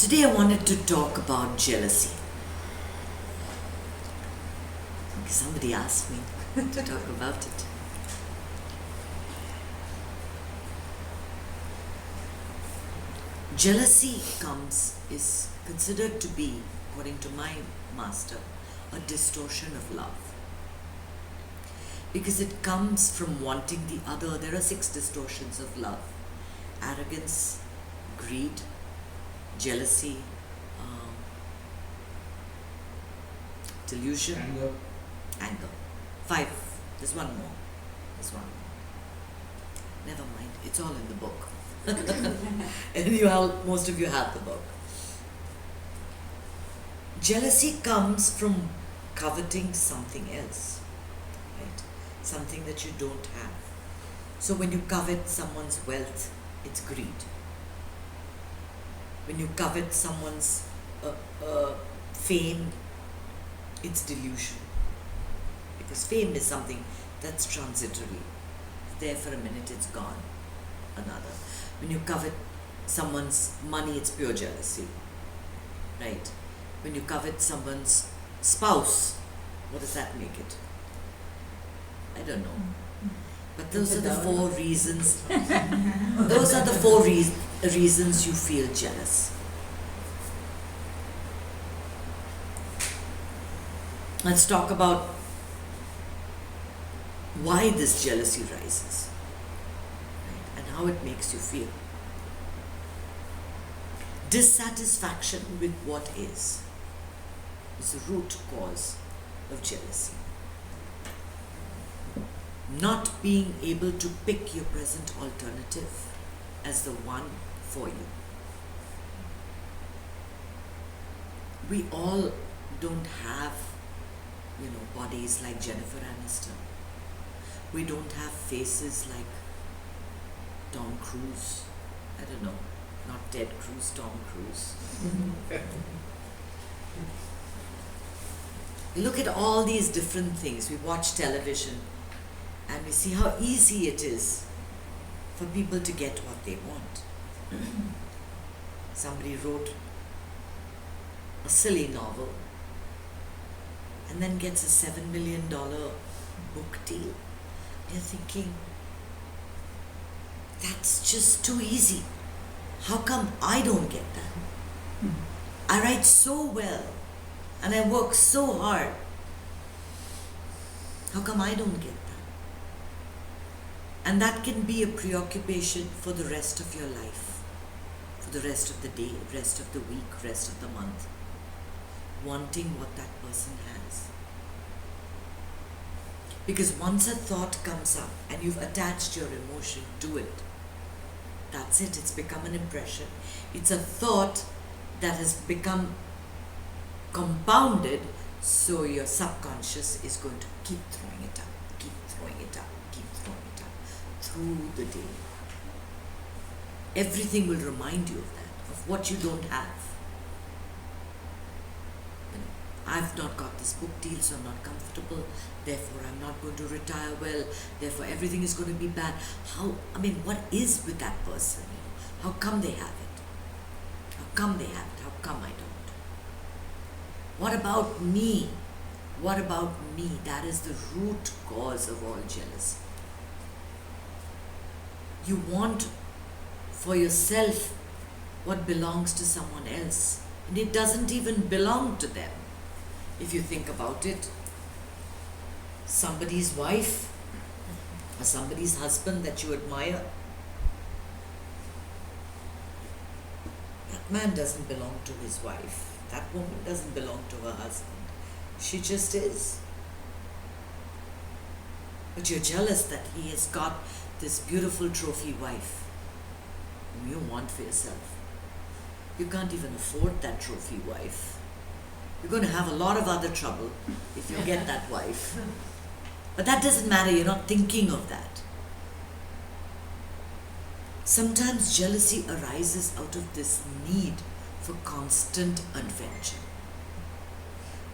Today I wanted to talk about jealousy. Somebody asked me to talk about it. Jealousy is considered to be, according to my master, a distortion of love. Because it comes from wanting the other. There are 6 distortions of love: arrogance, greed, jealousy, delusion, anger. 5. There's one more. Never mind. It's all in the book. And most of you have the book. Jealousy comes from coveting something else, right? Something that you don't have. So when you covet someone's wealth, it's greed. When you covet someone's fame, it's delusion. Because fame is something that's transitory. It's there for a minute, it's gone. Another. When you covet someone's money, it's pure jealousy. Right? When you covet someone's spouse, what does that make it? I don't know. But those are the 4 reasons. Those are the 4 reasons you feel jealous. Let's talk about why this jealousy rises, right? And how it makes you feel. Dissatisfaction with what is the root cause of jealousy. Not being able to pick your present alternative as the one for you. We all don't have, bodies like Jennifer Aniston. We don't have faces like Tom Cruise. I don't know, not Ted Cruz, Tom Cruise. We look at all these different things. We watch television and we see how easy it is for people to get what they want. Somebody wrote a silly novel and then gets a $7 million book deal. You're thinking, that's just too easy. How come I don't get that? I write so well and I work so hard. How come I don't get that? And that can be a preoccupation for the rest of your life, for the rest of the day, rest of the week, rest of the month. Wanting what that person has. Because once a thought comes up and you've attached your emotion to it, that's it, it's become an impression. It's a thought that has become compounded, so your subconscious is going to keep throwing it up, keep throwing it up, keep throwing it up through the day. Everything will remind you of that, of what you don't have. I've not got this book deal, so I'm not comfortable. Therefore, I'm not going to retire well. Therefore, everything is going to be bad. What is with that person? How come they have it? How come they have it? How come I don't? What about me? What about me? That is the root cause of all jealousy. You want for yourself what belongs to someone else, and it doesn't even belong to them. If you think about it, somebody's wife or somebody's husband that you admire, that man doesn't belong to his wife. That woman doesn't belong to her husband. She just is. But you're jealous that he has got this beautiful trophy wife whom you want for yourself. You can't even afford that trophy wife. You're going to have a lot of other trouble if you get that wife. But that doesn't matter, you're not thinking of that. Sometimes jealousy arises out of this need for constant adventure.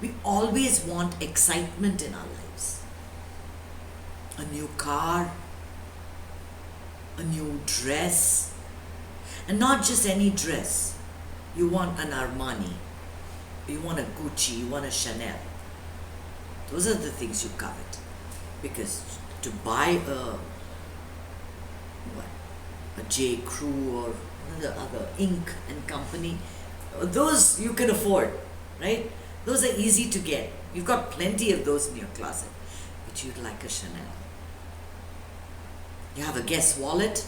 We always want excitement in our lives. A new car, a new dress, and not just any dress. You want an Armani, you want a Gucci, you want a Chanel. Those are the things you covet. Because to buy a J. Crew or other Inc. and Company, those you can afford, right? Those are easy to get. You've got plenty of those in your closet. But you'd like a Chanel. You have a Guess wallet,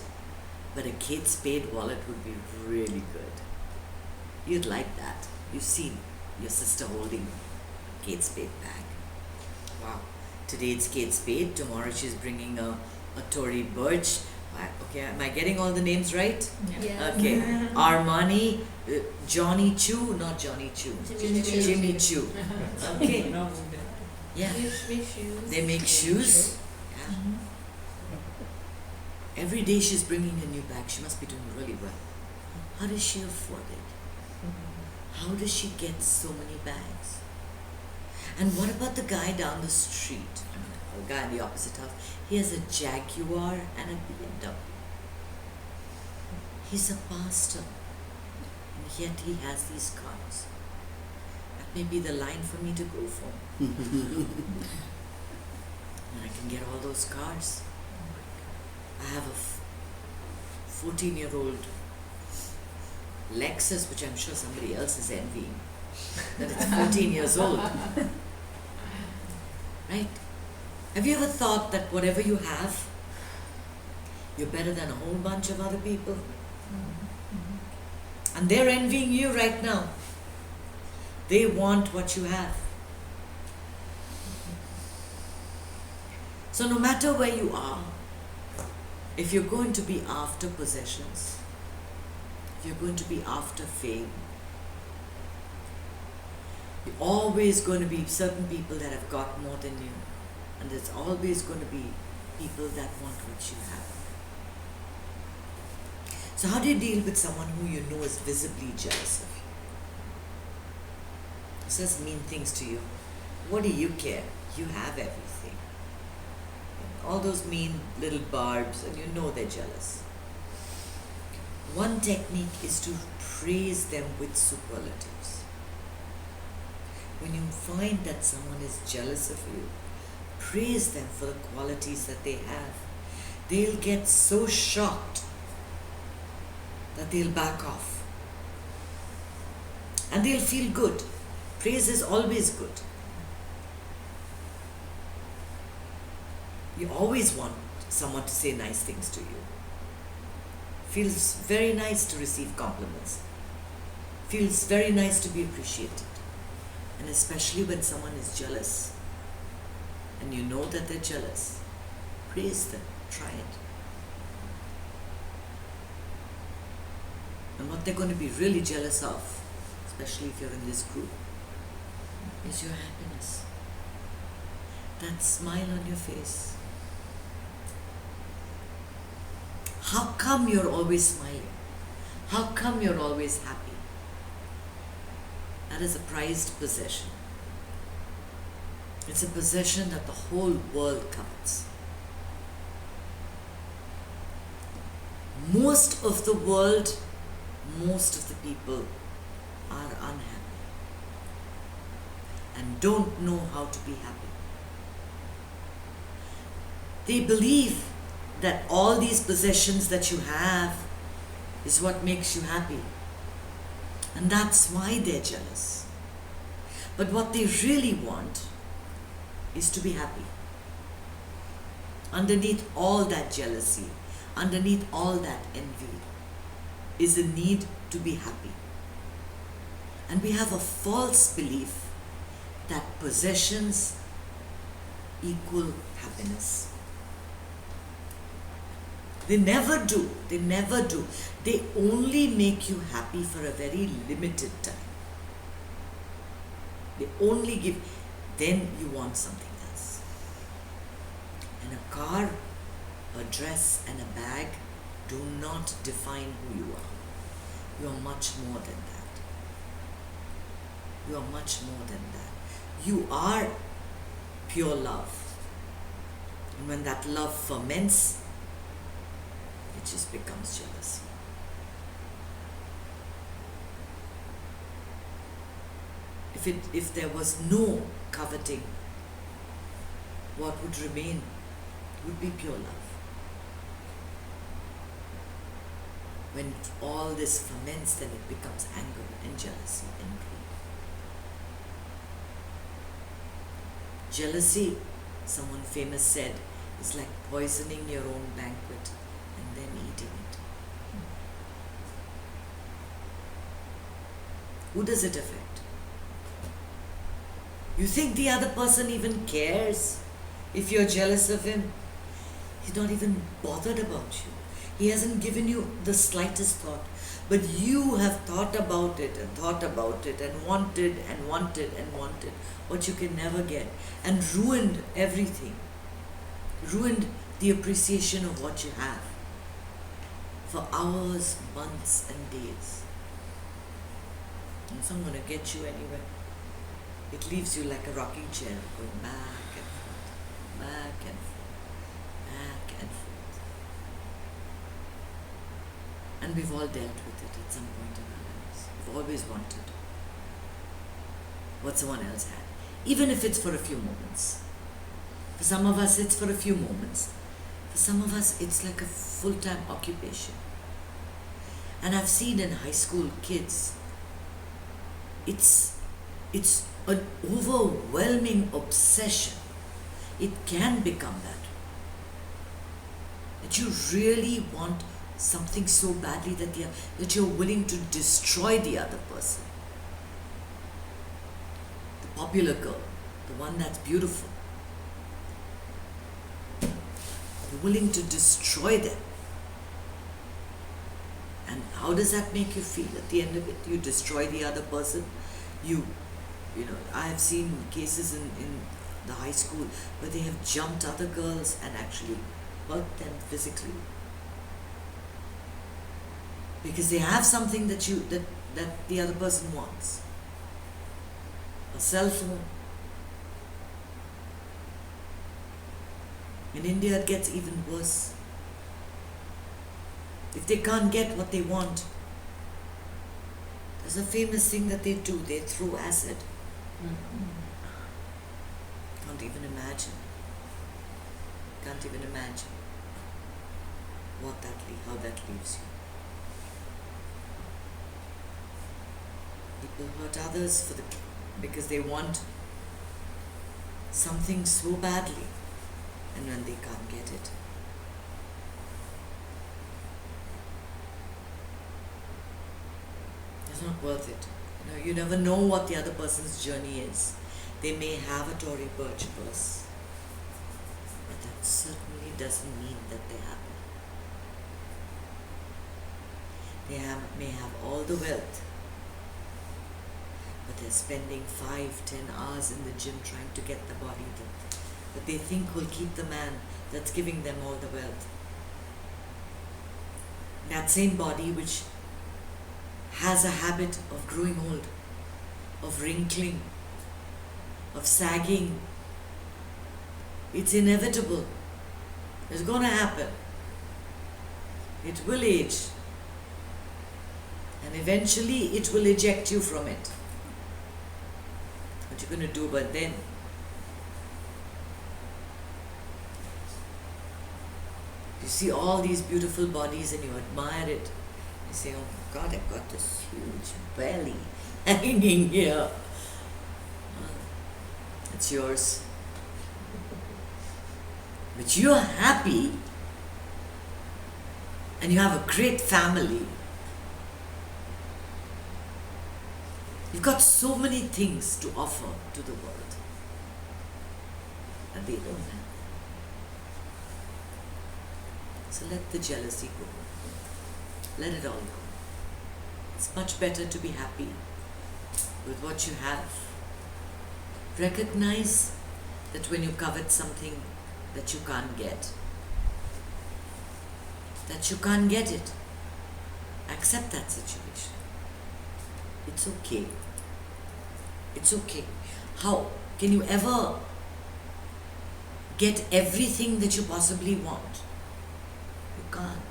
but a Kate Spade wallet would be really good. You'd like that. You've seen your sister holding a Kate Spade bag. Wow. Today it's Kate Spade. Tomorrow she's bringing a Tory Burch. Okay, am I getting all the names right? Yeah. Yes. Okay. Armani, Johnny Choo, not Johnny Choo. Jimmy Choo. Okay. Yeah. They make shoes. Yeah. Every day she's bringing a new bag. She must be doing really well. How does she afford it? How does she get so many bags? And what about the guy down the street? The guy in the opposite house. He has a Jaguar and a BMW. He's a pastor. And yet he has these cars. That may be the line for me to go for. And I can get all those cars. I have a 14-year-old Lexus, which I'm sure somebody else is envying, that it's 14 years old. Right? Have you ever thought that whatever you have, you're better than a whole bunch of other people? And they're envying you right now. They want what you have. So no matter where you are, if you're going to be after possessions, if you're going to be after fame, you're always going to be certain people that have got more than you. And there's always going to be people that want what you have. So how do you deal with someone who you know is visibly jealous of you? Says mean things to you. What do you care? You have everything. All those mean little barbs, and you know they're jealous. One technique is to praise them with superlatives. When you find that someone is jealous of you, praise them for the qualities that they have. They'll get so shocked that they'll back off. And they'll feel good. Praise is always good. You always want someone to say nice things to you. Feels very nice to receive compliments. Feels very nice to be appreciated. And especially when someone is jealous and you know that they're jealous, praise them, try it. And what they're going to be really jealous of, especially if you're in this group, is your happiness. That smile on your face. How come you're always smiling? How come you're always happy? That is a prized possession. It's a possession that the whole world covets. Most of the world, most of the people are unhappy and don't know how to be happy. They believe that all these possessions that you have is what makes you happy. And that's why they're jealous. But what they really want is to be happy. Underneath all that jealousy, underneath all that envy, is a need to be happy. And we have a false belief that possessions equal happiness. They never do. They never do. They only make you happy for a very limited time. They only give, then you want something else. And a car, a dress, and a bag do not define who you are. You are much more than that. You are much more than that. You are pure love. And when that love ferments, it just becomes jealousy. If there was no coveting, what would remain would be pure love. When all this ferments, then it becomes anger and jealousy and greed. Jealousy, someone famous said, is like poisoning your own banquet and then eating it. Who does it affect? You think the other person even cares if you're jealous of him? He's not even bothered about you. He hasn't given you the slightest thought. But you have thought about it and thought about it and wanted and wanted and wanted what you can never get, and ruined everything. Ruined the appreciation of what you have for hours, months and days. It's not going to get you anywhere. It leaves you like a rocking chair going back and forth, back and forth, back and forth. And we've all dealt with it at some point in our lives. We've always wanted what someone else had, even if it's for a few moments. For some of us, it's for a few moments. For some of us, it's like a full-time occupation. And I've seen in high school kids, it's an overwhelming obsession. It can become that. That you really want something so badly that you're willing to destroy the other person. The popular girl, the one that's beautiful. You're willing to destroy them. And how does that make you feel at the end of it? You destroy the other person. You know, I have seen cases in the high school where they have jumped other girls and actually hurt them physically. Because they have something that the other person wants. A cell phone. In India it gets even worse. If they can't get what they want, there's a famous thing that they do. They throw acid. Can't even imagine. Can't even imagine how that leaves you. People hurt others because they want something so badly, and when they can't get it. It's not worth it. You never know what the other person's journey is. They may have a Tory birch purse, but that certainly doesn't mean that they're happy. They may have all the wealth, but they're spending 5-10 hours in the gym trying to get the body that they think will keep the man that's giving them all the wealth. That same body which has a habit of growing old, of wrinkling, of sagging. It's inevitable. It's going to happen. It will age. And eventually it will eject you from it. What you're going to do but then? You see all these beautiful bodies and you admire it. You say, oh my God, I've got this huge belly hanging here. Well, it's yours. But you're happy and you have a great family. You've got so many things to offer to the world that they don't have. So let the jealousy go. Let it all go. It's much better to be happy with what you have. Recognize that when you covet something that you can't get, it. Accept that situation. It's okay. It's okay. How can you ever get everything that you possibly want? You can't.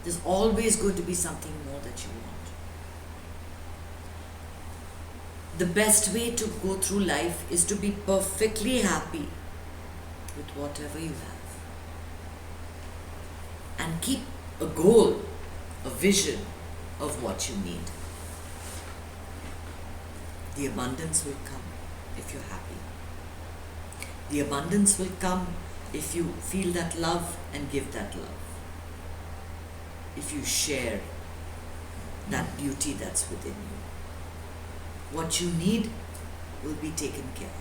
There's always going to be something more that you want. the best way to go through life is to be perfectly happy with whatever you have. And keep a goal, a vision of what you need. The abundance will come if you're happy. The abundance will come if you feel that love and give that love. If you share that beauty that's within you. What you need will be taken care of.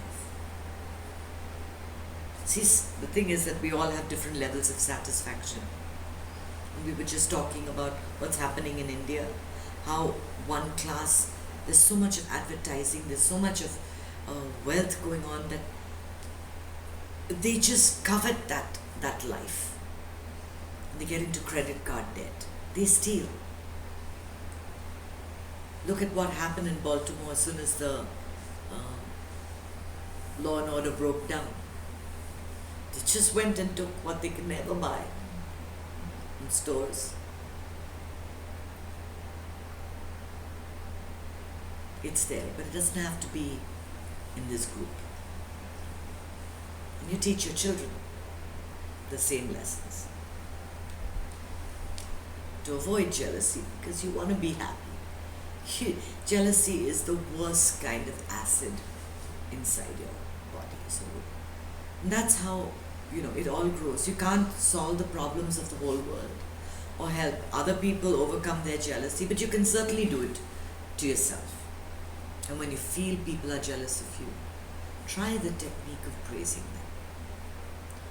See, the thing is that we all have different levels of satisfaction. We were just talking about what's happening in India, how one class, there's so much of advertising, there's so much of wealth going on that they just covet that life. They get into credit card debt. They steal. Look at what happened in Baltimore as soon as the law and order broke down. They just went and took what they could never buy in stores. It's there, but it doesn't have to be in this group. And you teach your children the same lessons. To avoid jealousy, because you want to be happy. Jealousy is the worst kind of acid inside your body. So that's how, it all grows. You can't solve the problems of the whole world or help other people overcome their jealousy, but you can certainly do it to yourself. And when you feel people are jealous of you, try the technique of praising them.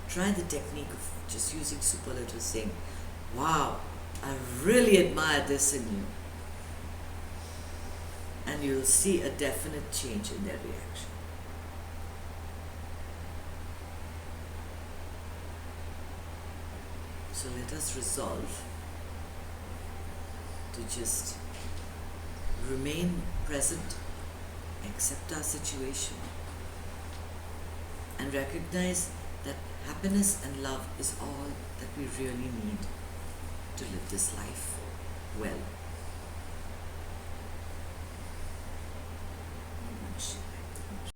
Try the technique of just using superlatives, saying, wow, I really admire this in you. And you'll see a definite change in their reaction. So let us resolve to just remain present, accept our situation, and recognize that happiness and love is all that we really need to live this life well.